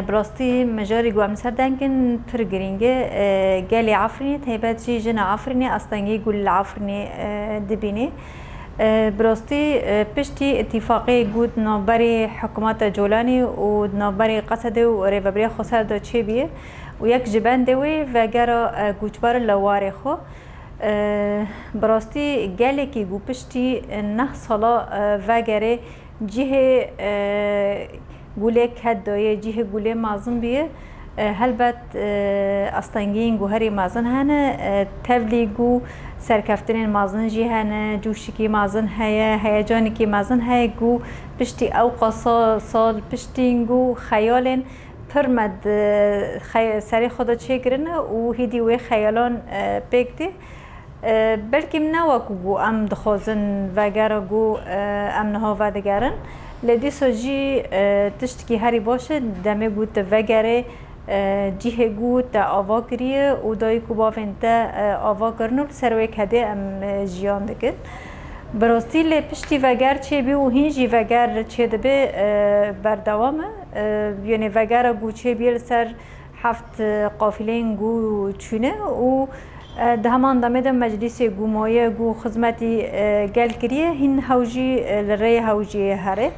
براستي مجاری گوام سردانکن پر گرینگه گلی عفرینی تایبت جی جن عفرینی استانگی گل عفرینی دبینی براستي پشتی اتفاقی گود نابری حکومت جولانی و نابری قصد و ریوبری خسر دا چه بیه و یک جبان دوی و گرا گوچبار لواره خو براستی گله کی گو پشتی نه سالا و گره جه گوله کد دایه جه گوله مازن بیه هلبت استانگین گوهری مازن هنه تبلیغو سرکفتن مازن جی هنه جوشکی مازن هیجانی کی مازن هی گو پشتی او قصا سال پشتی گو خیالن پرمد سری خدا چه کرنه و هیدی و خیالان بگتی بلکه منوکو گو ام دخوزن وگره گو ام نها و دگرن لدی سوجی تشتکی هری باشه دمه گو وگره جیه گو تا آوا کریه و دایی کو بافن تا آوا کرنو سروی کده ام جیان دکن براستی لی پشتی وگر چه بی و هینجی وگر چه دبی بردوامه یعنی وگر گو چه بی سر هفت قافلین گو چونه و ده همان دامه ده مجلس گومایه گو خدمتی گل کریه هین هوجی لره هوجی هره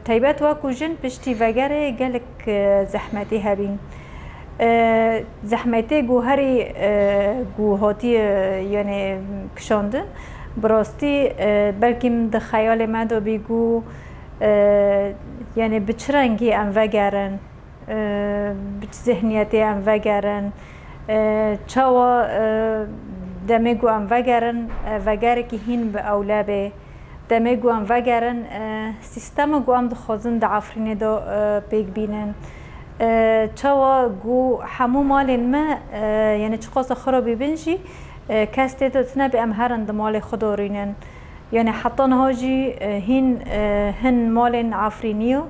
تایبت واکو جن پشتی وگره گلک زحمتی هبین زحمتی گو هری گو هاتی یعنی کشاندن براستی بلکه ده خیال مدو بیگو یعنی بچرنگی ام وگرن بچ ذهنیتی ام وگرن چاوا دمگو ام وگرن وگره که هین به اولابه دمگو ام وگرن سیستم گو ام دخوازن ده عفرینه دا پیگ بینن چاوا گو همو مالین ما یعنی چقاس خرابی بنجی کسته تتنا به ام هرن ده مال خدا رینن یعنی حتی نهاجی هن مالین عفرینیو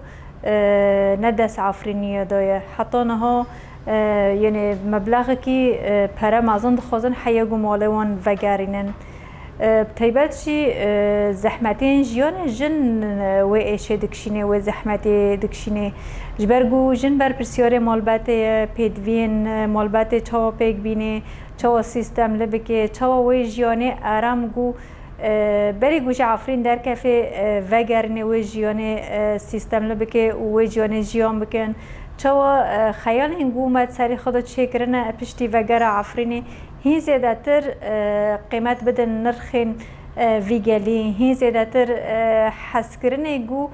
ندس عفرینیو دایه حتی نها یعنی مبلغی که پره مازن دخوازن حیاگو مالوان وگرینن تایبت چی زحمتین جیان جن و ایشه دکشینه و زحمتی دکشینه جبرگو جن بر پرسیار مالبات پیدوین مالبات چاوا پیک بینه چاوا سیستم لبکه چاوا و جیانه آرام گو بری گوش عفرین در کفه وگرنه و جیانه سیستم لبکه و جیانه جیان بکن چوا خیال هنگو مد سری خدا چه کرنه پشتی وگر عفرینه هی زیاده تر قیمت بدن نرخین ویگلی هی زیاده تر حس کرنه گو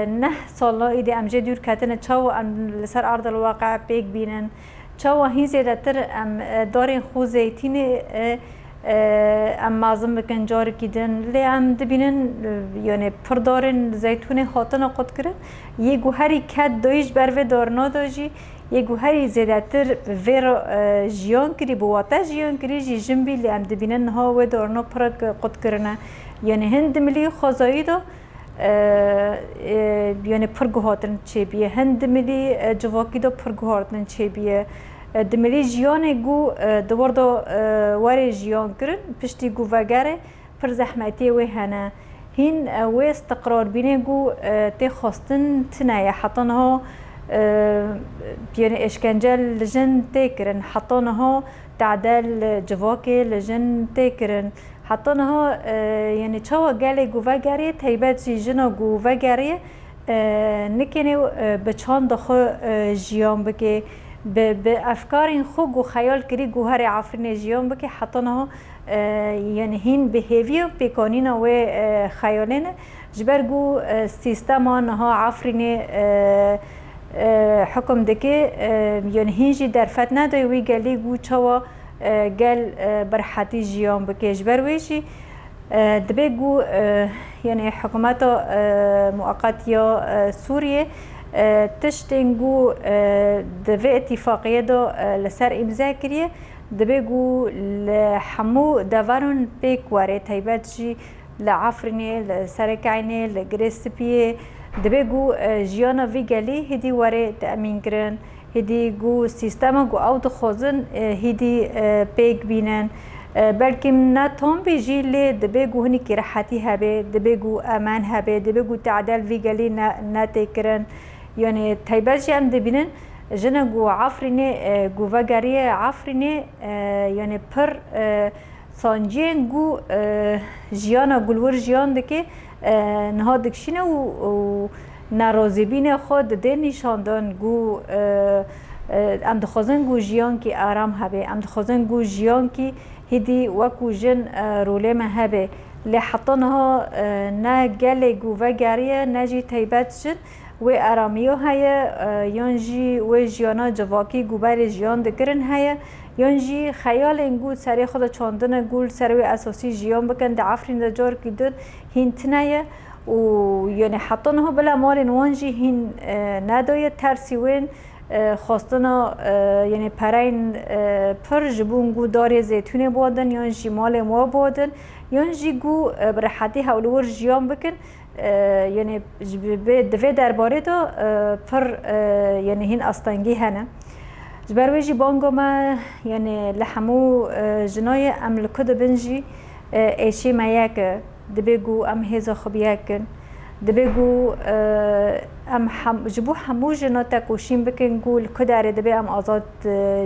نه سالا ایده امجه دور کتنه چوا ام لسر ارض الواقع بیگ بینن چوا هی زیاده تر ام دارین خو زیتینه ام مازم بکن جار کیدن لی ام دبینن یعنی پردارن زیتون خاطن قد کرن یه گوهری کد دایش بر و دارنا داجی یه گوهری زیادتر ویر جیان کری بواتا جیان کری جی جنبی لی ام دبینن ها و دارنا پر قد کرنه یعنی هند ملی خزایی دا یعنی پرگوهاتن چه بیه هند ملی جواکی دا پرگوهاتن چه بیه دملی جیان گو دواردا واره جیان کرن پشتی گو وگره پر زحمتی و هنه هین و استقرار بینه گو تی خواستن تنایه حتی نها یعنی اشکنجه لجن تی کرن حتی نها تعدل جواکی لجن تی کرن حتی نها یعنی چاوا گله گو وگره تایبت جنا گو وگره نکنه بچان دخو جیان بکه به افکار خوب و خیال کری گوهر عفرین جیان بکه حتی نه یعنی هین بهیوی پیکانین و خیالین جبرگو سیستم آنها عفرین حکم دکه یعنی هینجی درفت ندای وی گلی گو چوا گل برحتی جیان بکه جبرویشی دبی گو یعنی حکومت مؤقت یا سوریه تشتنگو دوی اتفاقیه دا لسر امضا کریه دبیگو لحمو دوارون پیک واره تایبت جی لعفرینه لسرکعینه لگرسپیه دبیگو جیانا وی گلی هدی واره تأمین کرن هدی گو سیستم گو او دخوزن هدی پیک بینن بلکه نه تام بیجی لی دبیگو هنی که راحتی هبه دبیگو امان هبه دبیگو تعدل وی گلی نه تکرن یعنی تایبت جی ام دبینن جنه گو عفرینه گو وگریه عفرینه یعنی پر سانجین گو جیانا گلور جیان دکه نها دکشینه و نارازیبین خود ده نشاندن گو ام دخوازن گو جیان کی آرام هبه ام دخوازن گو جیان کی هدی وکو جن روله ما هبه لحطنها نه گله گو وگریه نجی تایبت جن و آرامیو هیا یانجی و جیانا جواکی گوبر جیان دکرن هیا یانجی خیال انگو سری خود چاندن گول سری اساسی جیان بکن دعفرین دجار کدن هینتنایه و یعنی حتی نه بلا مال نوانجی هین ندای ترسیوین خواستنا یعنی پرین پر جبونگو داری زیتونه بودن یانجی مال ما بودن یانجی گو برحتی هولور جیان بکن یعنی دوی درباره دا پر یعنی هین استانگی هنه جبرویجی بانگو ما یعنی لحمو جنای عمل کد بنجی ایشی ما یک دبیگو ام هیزا خبیه کن دبیگو ام جبو همو جنا تکوشیم بکن گول کداره دبی ام آزاد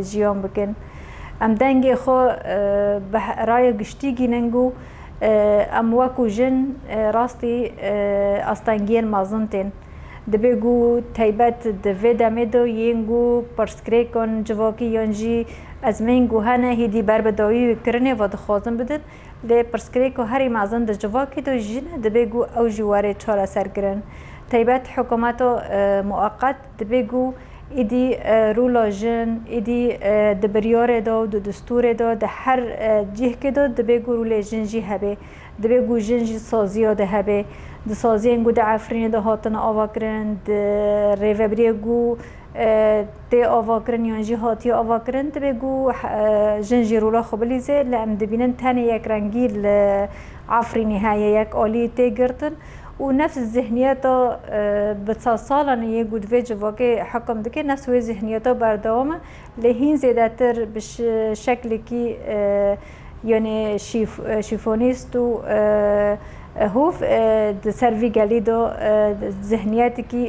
جیان بکن ام دنگی خو رای گشتی گیننگو ام وکو جن راستی استانگین مازنتین دبیگو تایبت دوی دمه دو ینگو پرسکری کن جواکی یانجی از منگو هنه هیدی بربداوی کرنه و دخوازن بدن لی پرسکری که هری مازن د جواکی دو جنه دبیگو او جواره چاره سر کرن تایبت حکومت مؤقت دبیگو ایدی رولا جن ایدی دبریار دا و دستور دا ده هر جه که دا دبیگو رولا جنجی هبه دبیگو جنجی سازی ده هبه د سازی انگو د عفرین ده هاتن آوا کرن د ریوبریگو تی آوا کرن یانجی هاتی آوا کرن دبیگو جنجی رولا خبلیزه لام دبینن تنه یک رنگی عفرینی های یک آلی تی گرتن و نفس ذهنیت بتصاصالا یه گود ویج واقع حکم دکه نفس وی ذهنیت بردوامه لهین زیاده تر بش شکلی کی یعنی شیفونیست و هوف د سروی گلی دو ذهنیتی کی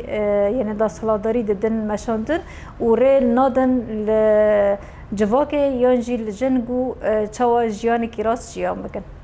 یعنی دا سلاداری دن مشاندن و ریل نادن جواک یانجی لجنگو چوا جیانی کی راست جیان بکن